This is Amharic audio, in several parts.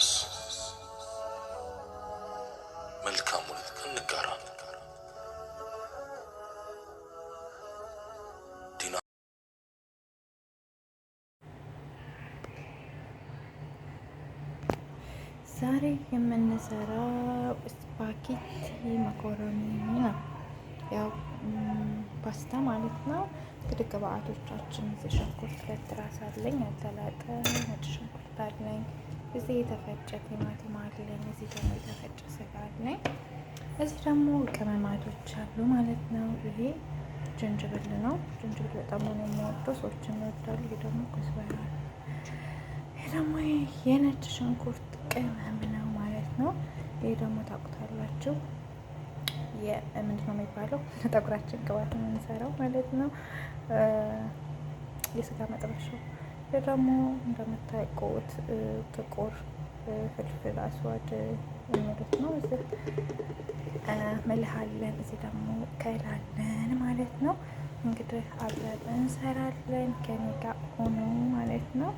እንተዋወስ፣ መልካሙን እንጋራ። ዲና ዛሬ የምንሰራው ስፓጌቲ መኮረኒ ነው። ያው ፓስታ ማለት ነው። እንግዲህ ግብአቶቻችን እዚህ ሽንኩርት 2 ራስ አለኝ፣ ያልተላጠ ነጭ ሽንኩርት አለኝ፣ እዚህ የተፈጨ ቲማቲም አለኝ፣ እዚህ ደግሞ የተፈጨ ስጋ አለኝ፣ እዚህ ደግሞ ቅመማቶች አሉ ማለት ነው። ይሄ ጅንጅብል ነው። ጅንጅብል በጣም ነው የሚወደው፣ ሰዎችን ይወዳሉ። ይሄ ደግሞ ኩዝበራ፣ ይሄ ደግሞ የነጭ ሽንኩርት ቅመም ነው ማለት ነው። ይሄ ደግሞ ታውቁታላችሁ ምንድን ነው የሚባለው? ለጠጉራችን ቅባት የምንሰራው ማለት ነው። የስጋ መጥበሻው። ይህ ደግሞ እንደምታውቁት ጥቁር ፍልፍል አስዋድ የሚሉት ነው። እዚህ ምልህ አለን፣ እዚህ ደግሞ ከላለን ማለት ነው። እንግዲህ አብረን እንሰራለን። ከኔ ጋር ሆኖ ማለት ነው።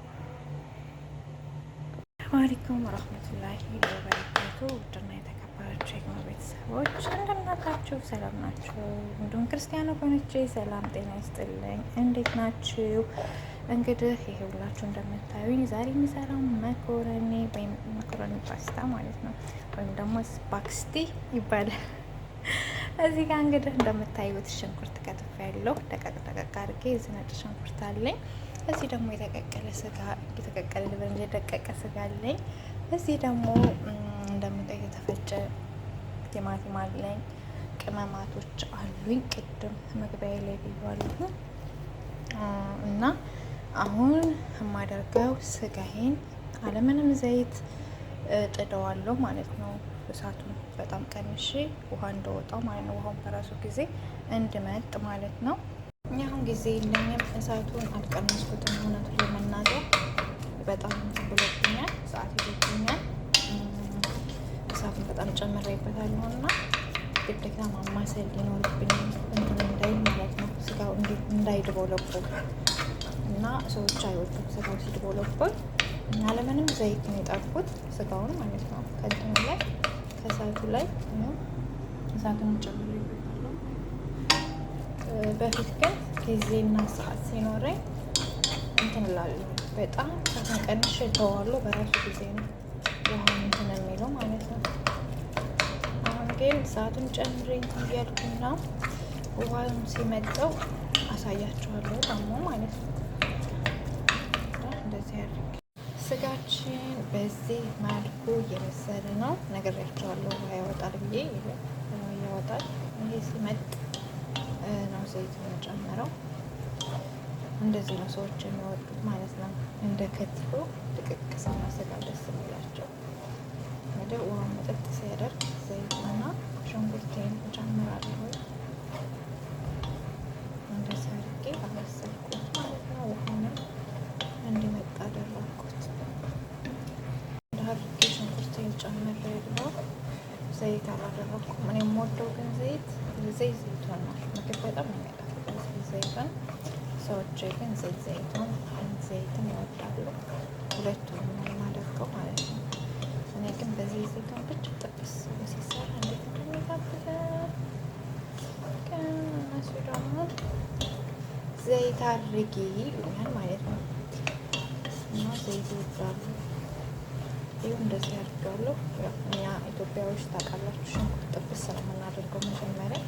አለይኩም ወራህመቱላሂ ወበረካቱ። ውድና የተከበራችሁ የግማ ቤተሰቦች እንደምናላችሁ ሰላም ናችሁ? እንዲሁም ክርስቲያን ወገኖቼ ሰላም ጤና ይስጥልኝ። እንዴት ናችሁ? እንግዲህ ይሄ ሁላችሁ እንደምታዩኝ ዛሬ የሚሰራው መኮረኒ ወይም መኮረኒ ፓስታ ማለት ነው፣ ወይም ደግሞ ስፓክስቲ ይባላል። እዚህ ጋር እንግዲህ እንደምታዩት ሽንኩርት ከትፍ ያለው ደቀቅ ደቀቅ አድርጌ እዚህ ነጭ ሽንኩርት አለኝ። እዚህ ደግሞ የተቀቀለ ስጋ የተቀቀለ ልበል የደቀቀ ስጋ አለኝ። እዚህ ደግሞ እንደምታዩት የተፈጨ ቲማቲም አለኝ። ቅመማቶች አሉኝ፣ ቅድም መግቢያ ላይ ብያለሁ። እና አሁን የማደርገው ስጋዬን አለምንም ዘይት ጥደዋለሁ ማለት ነው። እሳቱን በጣም ቀንሼ ውሃ እንደወጣው ማለት ነው። ውሃውን በራሱ ጊዜ እንድመጥ ማለት ነው። አሁን ጊዜ የለኝም፣ እሳቱን አልቀነስኩትም። እውነቱን ለመናገር በጣም ብሎብኛል፣ ሰዓት ይዞብኛል። እሳቱን በጣም ጨምሬበታለሁ እና ግዴታ ማማሰል ሊኖርብኝ እንትን እንዳይ ማለት ነው። ስጋው እንዳይድቦለቦል እና ሰዎች አይወዱም ስጋው ሲድቦለቦል። አለምንም ዘይት ነው የጠብኩት ስጋውን ማለት ነው። ከእንትኑ ላይ ከእሳቱ ላይ እሳቱን ጨምሬበታለሁ። በፊት ግን ጊዜና ሰዓት ሲኖረኝ እንትን እላለሁ፣ በጣም እሳቱን ቀንሼ እተዋለሁ። በራሱ ጊዜ ነው ውሃውን እንትን የሚለው ማለት ነው። አሁን ግን ሰዓቱን ጨምሬ እንትን እያልኩና ውሃውን ሲመጣው አሳያችኋለሁ ደግሞ ማለት ነው። እንደዚህ ያድርግ። ስጋችን በዚህ መልኩ እየበሰለ ነው። ነግሬያቸዋለሁ ውሃ ያወጣል ብዬ ያወጣል። ይሄ ሲመጥ ነው ዘይት የምንጨምረው። እንደዚህ ነው ሰዎች የሚወዱት ማለት ነው። እንደ ከትፎ ድቅቅ ስና ስጋ ደስ የሚላቸው። ወደ ውሃ መጠጥ ሲያደርግ ዘይትና ሽንኩርቴን እጨምራለሁ። እንደዚህ አድርጌ አበሰልኩት ማለት ነው። ውሃንም እንዲመጣ አደረኩት። አድርጌ ሽንኩርቴን ጨምሬ ደግሞ ዘይት አላደረኩም። እኔ የምወደው ግን ዘይቱን ነው። ምግብ በጣም የሚያጣፍጠው ዘይቱን፣ ሰዎች ግን ዘይትን ይወዳሉ። ሁለቱን ነው የማደርገው ማለት ነው። እኔ ግን በዚህ ዘይቱን ብቻ ጥብስ ሲሰራ እንዴት እንደሚጋብዘው እነሱ ደግሞ ዘይት አድርጊ ይሉኛል ማለት ነው። እና ዘይት ይወዳሉ። ይኸው እንደዚህ አድርጋለሁ። እኛ ኢትዮጵያዎች ታውቃላችሁ ሽንኩርት ጥብስ ስለምናደርገው መጀመሪያ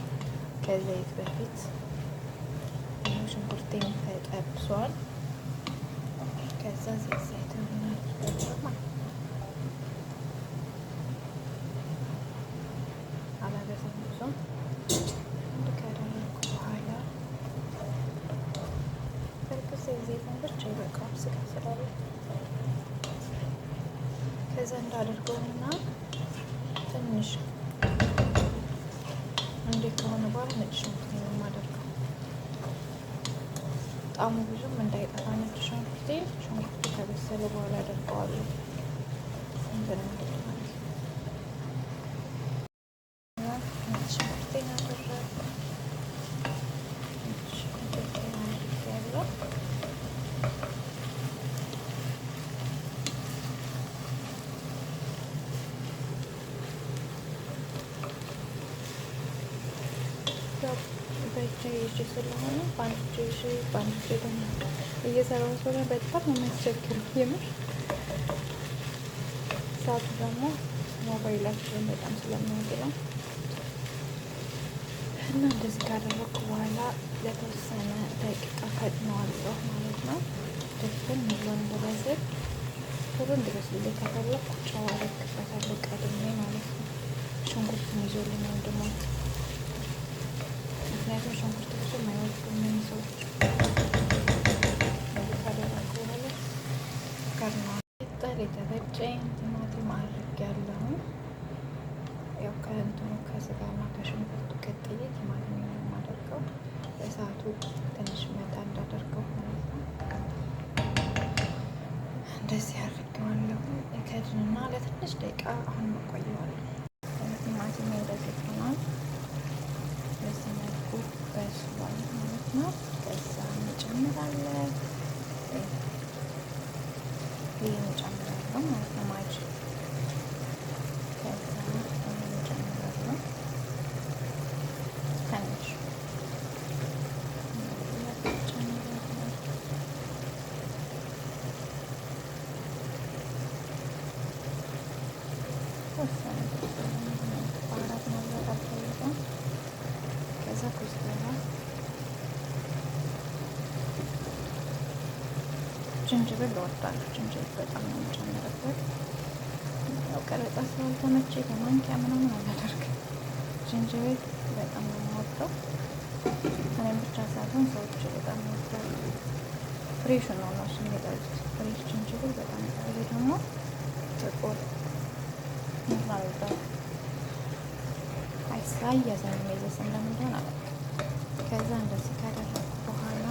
ከዘይት በፊት ሽንኩርቴን ተጠብሷል። ከዛ ዘይት እናደርጋለን ማለት ነው። አላበዛም ብዙም ካደረኩ በኋላ በርግጥ ዘይቱን ብቻ ይበቃዋል ስጋ ስላለ። ከዛ እንዳደርገውና ትንሽ እንዴት ከሆነ በኋላ ነጭ ሽንኩርት ነው የማደርገው። ጣሙ ብዙም እንዳይጠፋ ነጭ ሽንኩርቱ ከበሰለ በኋላ አደርገዋለሁ። እንትን ማለት ነው። ነጭ ሽንኩርቴን አደረግኩ። ነጭ ሽንኩርቴን አድርጌያለሁ። ይዤ ስለሆነ በአንድ እጄ ደግሞ እየሰራሁ ስለሆነ በጣም ነው የሚያስቸግረው የምር። ሰዓቱ ደግሞ ሞባይላችን በጣም ስለሚያግለው እና እንደዚህ ካደረኩ በኋላ ለተወሰነ ደቂቃ ከድነዋለሁ ማለት ነው። ድፍን ብሎ እንዲበስል ቶሎ እንዲበስል ከፈለኩ ጨው አደርግበታለሁ ቀድሜ ማለት ነው። ሽንኩርቱን ይዞልኝ ወንድሞች፣ ምክንያቱም ሽንኩርት ብዙ የማይወዱ ምን ሰዎች ካደረኩ በኋላ ከድነዋል። ቅጠል የተፈጨ ቲማቲም አድርጌያለሁ። ያው ከእንትኑ ከስጋና ከሽንኩርቱ ቀጥዬ ቲማቲም ነው የማደርገው። በሰዓቱ ትንሽ መጣ እንዳደርገው ማለት ነው። እንደዚህ አድርጌዋለሁ። ከድንና ለትንሽ ደቂቃ አሁን መቆየዋለሁ። ቲማቲም እንደዚህ ሆኗል። በዚህ መልኩ በስሏል ማለት ነው። ከዛ እንጨምራለን። ይህ እንጨምራለሁ ማለት ነው። ማጅ ከዛ ኩዝበራ ጅንጅብል እወዳለሁ። ጅንጅብል በጣም ነው የምጨምርበት። ያው ቀረጻ ስላልተመቼ በማንኪያ ምናምን አላደርግም። ጅንጅብል በጣም ነው የምወደው። እኔም ብቻ ሳይሆን ሰዎች በጣም ይወዳሉ። ፍሬሽ ነው እነሱ የሚጠሉት። ፍሬሽ ጅንጅብል በጣም ይጠሉ። ደግሞ ጥቁር ይባላል አይሳያዘን የሚይዘስ እንደምንሆን አለ። ከዛ እንደዚህ ካደረኩ በኋላ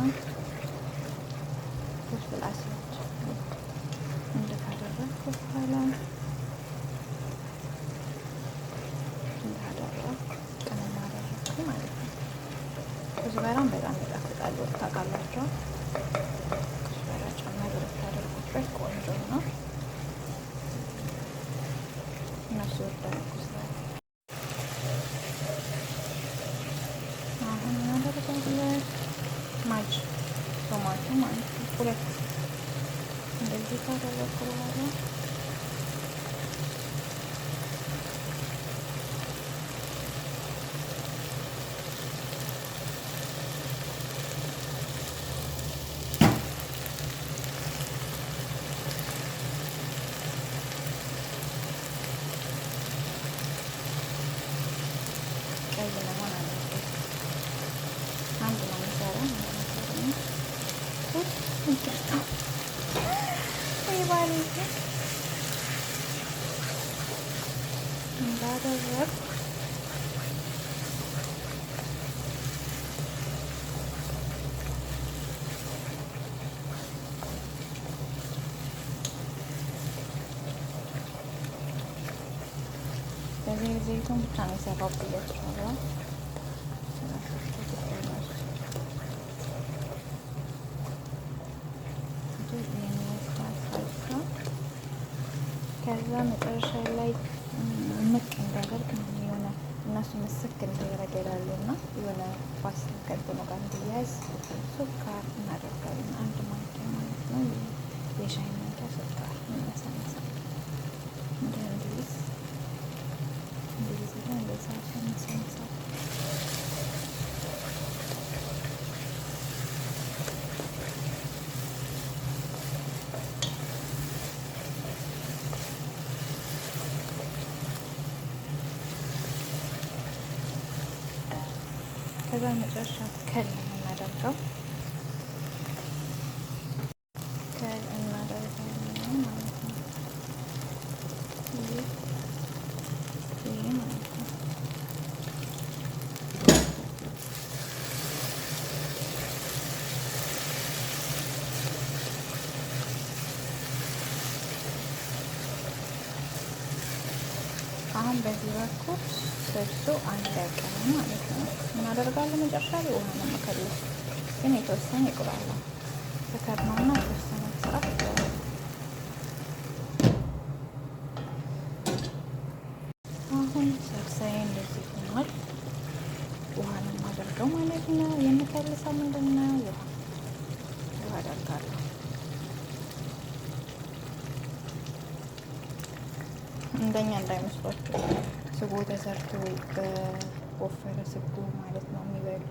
ፍልፍል አስወድ ካደረኩ በኋላ ቅመም አደረኩ ማለት ነው። ኩዝበራም በጣም ይጣፍጣል። ታውቃላችሁ፣ ኩዝበራ ጨምር ብታደርጉበት ቆንጆ ነው። እነሱ ወዳሉ ኩዝበራ። አሁን እናደርጋለን ማጅ ቶማቶ ማለት ነው። ሁለት እንደዚህ ካደረኩ በኋላ ቀይ ለመሆን አለበት። አንድ ነው የሚሰራው እንዳደረግ በዚህ ዘይቱን ብቻ ነው የሰራው ብያቸዋለሁ። ከዛ መጨረሻ ላይ ምቅ እንዳደርግ የሆነ እነሱ ምስክ እንዲረገዳሉ እና የሆነ ኳስ ከጥኖ ጋር እንዲያዝ ሱካር እናደርጋለን። አንድ ማንኪያ ማለት ነው። የሻይ ማንኪያ ሱካር እናሳነሳ እንዲይዝ ላ እንደዛ ነሳነሳ ከዛ መጨረሻ ከል የምናደርገው ከል እናደርጋለን ማለት ነው። ይሄ ማለት ነው። አሁን በዚህ በኩል ስልሱ አለቀ ማለት ነው። እናደርጋለን መጨረሻ ላይ ውሃ ነው መከለስ፣ ግን የተወሰነ ይቁላል ተከርነውና የተወሰነ ሰዓት ይቆላል። አሁን ሰልሳዬ እንደዚህ ሆኗል። ውሃ ነው የማደርገው ማለት ነው። እንደኛ እንዳይመስሏቸው ስጎ ተሰርቶ በወፈረ ስጎ ማለት ነው የሚበሉ።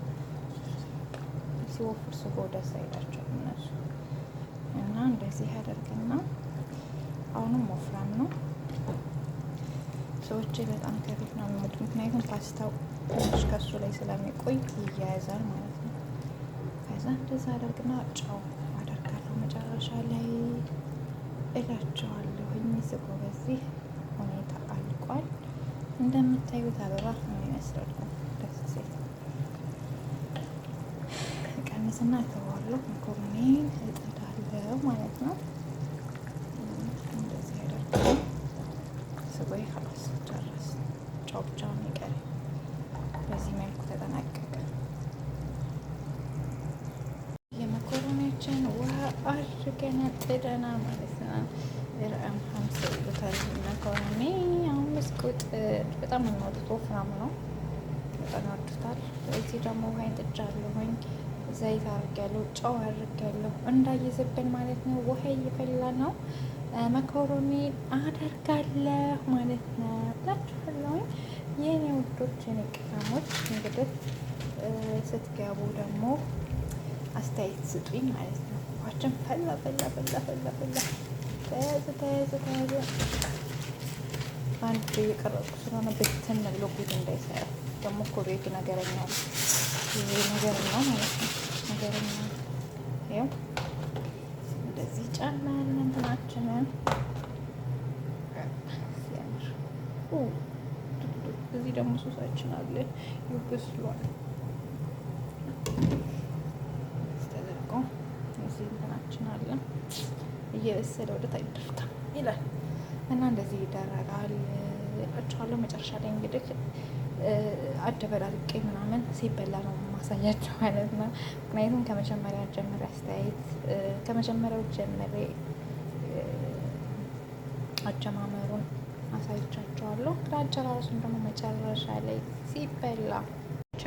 ሲወፍር ስጎ ደስ አይላቸው እነሱ እና እንደዚህ ያደርግና አሁንም ወፍራም ነው። ሰዎች በጣም ከፊት ነው የሚሞቱ፣ ምክንያቱም ፓስታው ትንሽ ከሱ ላይ ስለሚቆይ ይያያዛል ማለት ነው። ከዛ እንደዛ አደርግና ጨው አደርጋለሁ መጨረሻ ላይ እላቸዋለሁኝ። ስጎ በዚህ ሁኔታ አልቋል። እንደምታዩት አበባ ነው የሚመስለው፣ ደስ ሲል ቀንስና እተዋለሁ። መኮረኒን እጥዳለሁ ማለት ነው። እንደዚህ ያደርጋል። ስጎዬ ከላስ ጨረስ፣ ጨው ብቻ ነው የሚቀረኝ። በዚህ መልኩ ተጠናቀቀ። የመኮረኒያችን ውሃ አድርገን ጥደና ማለት ነው። ርአም 50 ይሉታል መኮረኒ። 5 ቁጥር በጣም የሚወዱት ወፍራም ነው፣ በጣም ይወዱታል። እዚህ ደግሞ ውሃ ጥጃለሁኝ፣ ዘይት አድርጊያለሁ፣ ጨው አድርጊያለሁ እንዳይዝብን ማለት ነው። ውሃ እየፈላ ነው። መኮረኒ አደርጋለሁ ማለት ነው እላችኋለሁኝ የኔ ውዶች፣ የኔ ቅመሞች። እንግዲህ ስትገቡ ደግሞ አስተያየት ስጡኝ ማለት ነው። ውሃችን ፈላ ፈላ ፈላ ፈላ ፈላ ተያዘ ተያዘ ተያዘ። አንድ እየቀረጽኩ ስለሆነ ብትን ብሎ ጉድ እንዳይሰራ። ደግሞ እኮ ቤቱ ነገረኛ ነው፣ ነገረኛ ማለት ነው። ነገረኛ ይኸው እንደዚህ ጨመርን እንትናችንን። ሲያምር እዚህ ደግሞ ሶሳችን አለ ይበስሏል። ተደርጎ እዚህ እንትናችን አለ እየበሰለ ወደ ታች ድፍታ ይላል እና እንደዚህ ይደረጋል እላችኋለሁ። መጨረሻ ላይ እንግዲህ አደበላልቄ ምናምን ሲበላ ነው ማሳያቸው ማለት ነው። ምክንያቱም ከመጀመሪያው ጀምሬ አጀማመሩን አሳይቻቸዋለሁ። አጨራረሱን ደግሞ መጨረሻ ላይ ሲበላ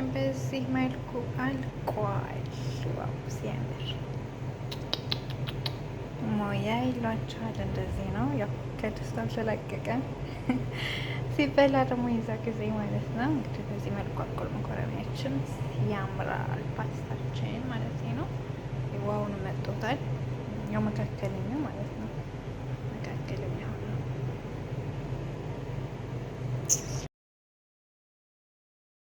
በዚህ መልኩ አልቋል። ዋው ሲያምር ሞያ ይሏቸዋል። እንደዚህ ነው ያው ከድስት አልተለቀቀ ሲበላ ደግሞ የዛ ጊዜ ማለት ነው። እንግዲህ በዚህ መልኩ አልቋል መኮረኒያችን። ያምራል ፓስታችን ማለት ነው። ዋውን መጦታል፣ ያው መካከለኛ ማለት ነው።